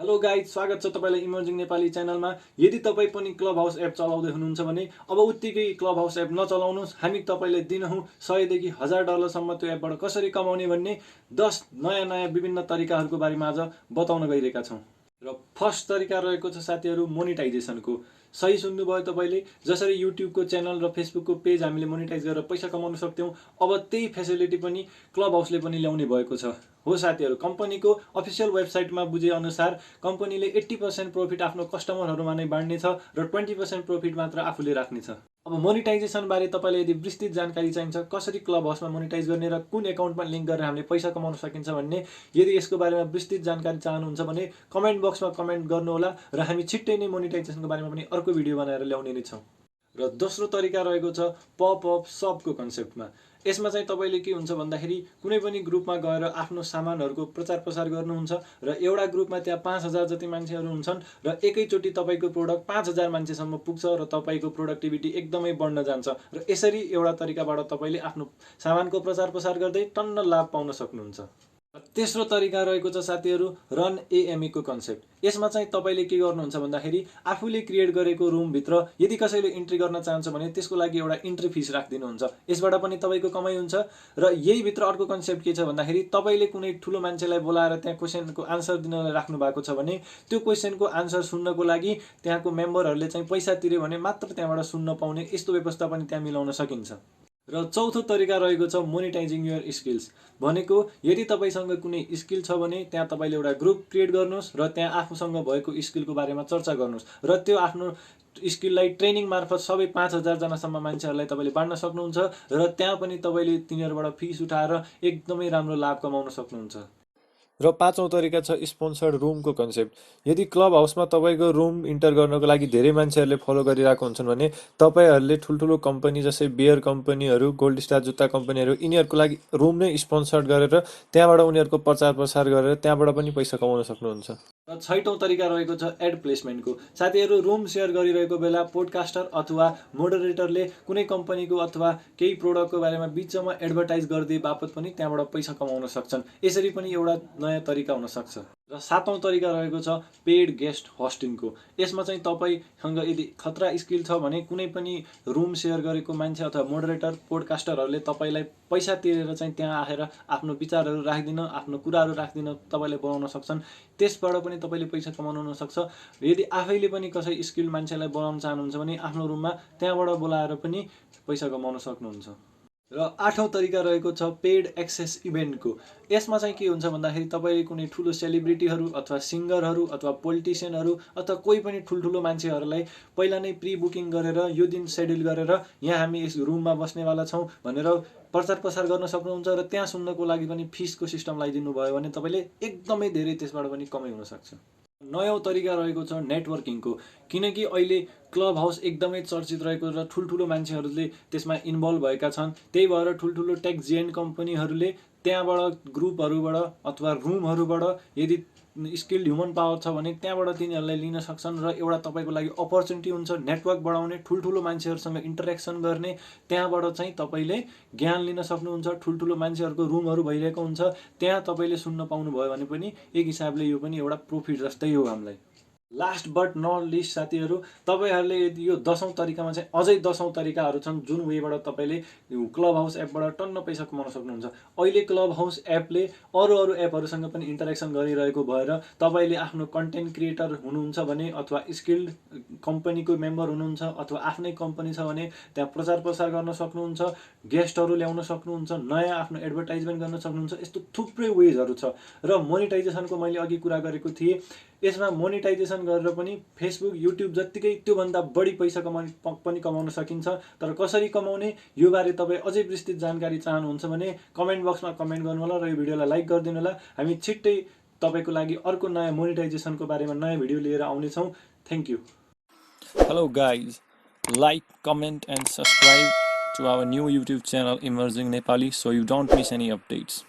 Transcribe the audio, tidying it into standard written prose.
Hello guys, स्वागत छ तपाईलाई इमर्जिङ नेपाली च्यानलमा। यदि तपाई पनि क्लब हाउस एप चलाउँदै हुनुहुन्छ भने अब उत्तिकै क्लब हाउस एप नचलाउनुस्। हामी तपाईलाई दिनहुँ 100 देखि 1000 डलरसम्म त्यो एपबाट कसरी कमाउने भन्ने 10 नयाँ विभिन्न तरिकाहरूको बारेमा आज बताउन गइरहेका छौँ। र फर्स्ट तरिका रहेको छ साथीहरू मोनिटाइजेसनको। सही सुन्नुभयो तपाईले। जसरी युट्युबको च्यानल र फेसबुकको पेज हामीले मोनिटाइज गरेर पैसा कमाउन सक्थ्यौं, अब त्यही फेसिलिटी पनि क्लब हाउसले पनि ल्याउने भएको छ। हो साथीहरू, कम्पनीको अफिसियल वेबसाइटमा बुझे अनुसार कम्पनीले 80% प्रफिट आफ्नो कस्टमरहरूमा नै बाँड्नेछ र 20% प्रफिट मात्र आफूले राख्नेछ। अब मोनिटाइजेसन बारे तपाईलाई यदि विस्तृत जानकारी चाहिन्छ, कसरी क्लब हाउसमा मोनिटाइज गर्ने र कुन एकाउन्टमा लिङ्क गरेर हामीले पैसा कमाउन सकिन्छ भन्ने, यदि यसको बारेमा विस्तृत जानकारी चाहनुहुन्छ भने कमेन्ट बक्समा कमेन्ट गर्नुहोला र हामी छिट्टै नै मोनिटाइजेसनको बारेमा पनि अर्को भिडियो बनाएर ल्याउने नै छौँ। र दोस्रो तरिका रहेको छ पपअप सपको कन्सेप्टमा। यसमा चाहिँ तपाईले के हुन्छ भन्दाखेरि कुनै पनि ग्रुपमा गएर आफ्नो सामानहरूको प्रचार प्रसार गर्नुहुन्छ र एउटा ग्रुपमा त्यहाँ 5000 जति मान्छेहरू हुन्छन् र एकैचोटि तपाईको प्रोडक्ट 5000 मान्छेसम्म पुग्छ र तपाईको प्रोडक्टिभिटी एकदमै बढ्न जान्छ। र यसरी एउटा तरिकाबाट तपाईले आफ्नो सामानको प्रचार प्रसार गर्दै टन्न लाभ पाउन सक्नुहुन्छ। तेस्रो तरिका रहेको छ साथीहरू रन एएमई को कन्सेप्ट। यसमा चाहिँ तपाईले के गर्नुहुन्छ भन्दाखेरि आफूले क्रिएट गरेको रुमभित्र यदि कसैले इन्ट्री गर्न चाहन्छ भने त्यसको लागि एउटा इन्ट्री फिस राखिदिनुहुन्छ। यसबाट पनि तपाईको कमाइ हुन्छ। र यही भित्र अर्को कन्सेप्ट के छ भन्दाखेरि तपाईले कुनै ठुलो मान्छेलाई बोलाएर त्यहाँ क्वेशनको आन्सर दिनलाई राख्नु भएको छ भने त्यो क्वेशनको आन्सर सुन्नको लागि त्यहाँको मेम्बरहरूले चाहिँ पैसा तिर्यो भने मात्र त्यहाँबाट सुन्न पाउने, यस्तो व्यवस्था पनि त्यहाँ मिलाउन सकिन्छ। र चौथो तरिका रहेको छ मोनिटाइजिङ योर स्किल्स। भनेको यदि तपाईसँग कुनै स्किल छ भने त्यहाँ तपाईले एउटा ग्रुप क्रिएट गर्नुहोस् र त्यहाँ आफूसँग भएको स्किलको बारेमा चर्चा गर्नुहोस् र त्यो आफ्नो स्किललाई ट्रेनिङ मार्फत सबै 5000 जनासम्म मान्छेहरूलाई तपाईले बाँड्न सक्नुहुन्छ र त्यहाँ पनि तपाईले तिनीहरूबाट फिस उठाएर एकदमै राम्रो लाभ कमाउन सक्नुहुन्छ। र पाँचौं तरिका छ स्पोन्सर्ड रुमको कन्सेप्ट। यदि क्लब हाउसमा तपाईको रुम इन्टर गर्नको लागि धेरै मान्छेहरूले फलो गरिरहेको हुन्छन् भने तपाईहरूले ठुल्ठुलो कम्पनी जस्तै बियर कम्पनीहरू, गोल्ड स्टार जुत्ता कम्पनीहरू, यिनीहरूको लागि रुम नै स्पोन्सर्ड गरेर त्यहाँबाट उनीहरूको प्रचार प्रसार गरेर त्यहाँबाट पनि पैसा कमाउन सक्नुहुन्छ। र छैटौं तरिका रहेको छ एड प्लेसमेन्टको। साथीहरू, रुम सेयर गरिरहेको बेला पोडकास्टर अथवा मोडरेटरले कुनै कम्पनीको अथवा केही प्रोडक्टको बारेमा बिचमा एडभर्टाइज गरिदिए बापत पनि त्यहाँबाट पैसा कमाउन सक्छन्। यसरी पनि एउटा नयाँ तरिका हुन सक्छ। र सातौं तरिका रहेको छ पेड गेस्ट होस्टिङको। यसमा चाहिँ तपाईसँग यदि खतरा स्किल छ भने कुनै पनि रुम सेयर गरेको मान्छे अथवा मोडरेटर, पोडकास्टरहरूले तपाईलाई पैसा तिरेर चाहिँ त्यहाँ आएर आफ्नो विचारहरू राखिदिन, आफ्नो कुराहरू राखिदिन तपाईलाई बोलाउन सक्छन्। त्यसबाट पनि तपाईले पैसा कमाउन हुन सक्छ। यदि आफैले पनि कसै स्किल मान्छेलाई बोलाउन चाहनुहुन्छ भने आफ्नो रुममा त्यहाँबाट बोलाएर पनि पैसा कमाउन सक्नुहुन्छ। र आठौं तरिका रहेको छ पेड एक्सेस इभेन्टको। यसमा चाहिँ के हुन्छ भन्दाखेरि तपाईले कुनै ठुलो सेलिब्रिटीहरू अथवा सिङ्गरहरू अथवा पोलिटिसियनहरू अथवा कोही पनि ठुल्ठुलो मान्छेहरूलाई पहिला नै प्री बुकिङ गरेर यो दिन सेड्युल गरेर यहाँ हामी यस रुममा बस्नेवाला छौँ भनेर प्रचार प्रसार गर्न सक्नुहुन्छ र त्यहाँ सुन्नको लागि पनि फिसको सिस्टम लगाइदिनु भयो भने तपाईले एकदमै धेरै त्यसबाट पनि कमाइ हुन सक्छ। नयौं तरिका रहेको छ नेटवर्किङको। किनकि अहिले क्लब हाउस एकदमै चर्चित रहेको र ठुल्ठुलो मान्छेहरूले त्यसमा इन्भल्भ भएका छन्। त्यही भएर ठुल्ठुलो टेक जेन्ट कम्पनीहरूले त्यहाँबाट ग्रुपहरूबाट अथवा रुमहरूबाट यदि स्किल्ड ह्युमन पावर छ भने त्यहाँबाट तिनीहरूलाई लिन सक्छन् र एउटा तपाईको लागि अपर्च्युनिटी हुन्छ नेटवर्क बढाउने, ठुल्ठुलो मान्छेहरूसँग इन्टरेक्सन गर्ने। त्यहाँबाट चाहिँ तपाईले ज्ञान लिन सक्नुहुन्छ। ठुल्ठुलो मान्छेहरूको रुमहरू भइरहेको हुन्छ, त्यहाँ तपाईले सुन्न पाउनुभयो भने पनि एक हिसाबले यो पनि एउटा प्रफिट जस्तै हो हामीलाई। लास्ट बट नट लिस्ट साथीहरू, तपाईहरूले यदि यो 10औं तरिकामा चाहिँ अझै 10औं तरिकाहरू छन् जुन वेबाट तपाईले क्लब हाउस एपबाट टन्न पैसा कमाउन सक्नुहुन्छ। अहिले क्लब हाउस एपले अरू एपहरूसँग पनि इन्टरेक्सन गरिरहेको भएर तपाईले आफ्नो कन्टेन्ट क्रिएटर हुनुहुन्छ भने अथवा स्किल्ड कम्पनीको मेम्बर हुनुहुन्छ अथवा आफ्नै कम्पनी छ भने त्यहाँ प्रचार प्रसार गर्न सक्नुहुन्छ, गेस्टहरू ल्याउन सक्नुहुन्छ, नयाँ आफ्नो एडभर्टाइजमेन्ट गर्न सक्नुहुन्छ। यस्तो थुप्रै वेजहरू छ। र मोनिटाइजेसनको मैले अघि कुरा गरेको थिएँ, यसमा मोनिटाइजेसन गरेर पनि फेसबुक, युट्युब जत्तिकै त्योभन्दा बढी पैसा पनि कमाउन सकिन्छ। तर कसरी कमाउने यो बारे तपाईँ अझै विस्तृत जानकारी चाहनुहुन्छ भने कमेन्ट बक्समा कमेन्ट गर्नुहोला र यो भिडियोलाई लाइक गरिदिनु होला। हामी छिट्टै तपाईको लागि अर्को नयाँ मोनिटाइजेसनको बारेमा नयाँ भिडियो लिएर आउनेछौँ। Thank you. Hello guys, like, comment and subscribe to our new YouTube channel Emerging Nepali so you don't miss any updates.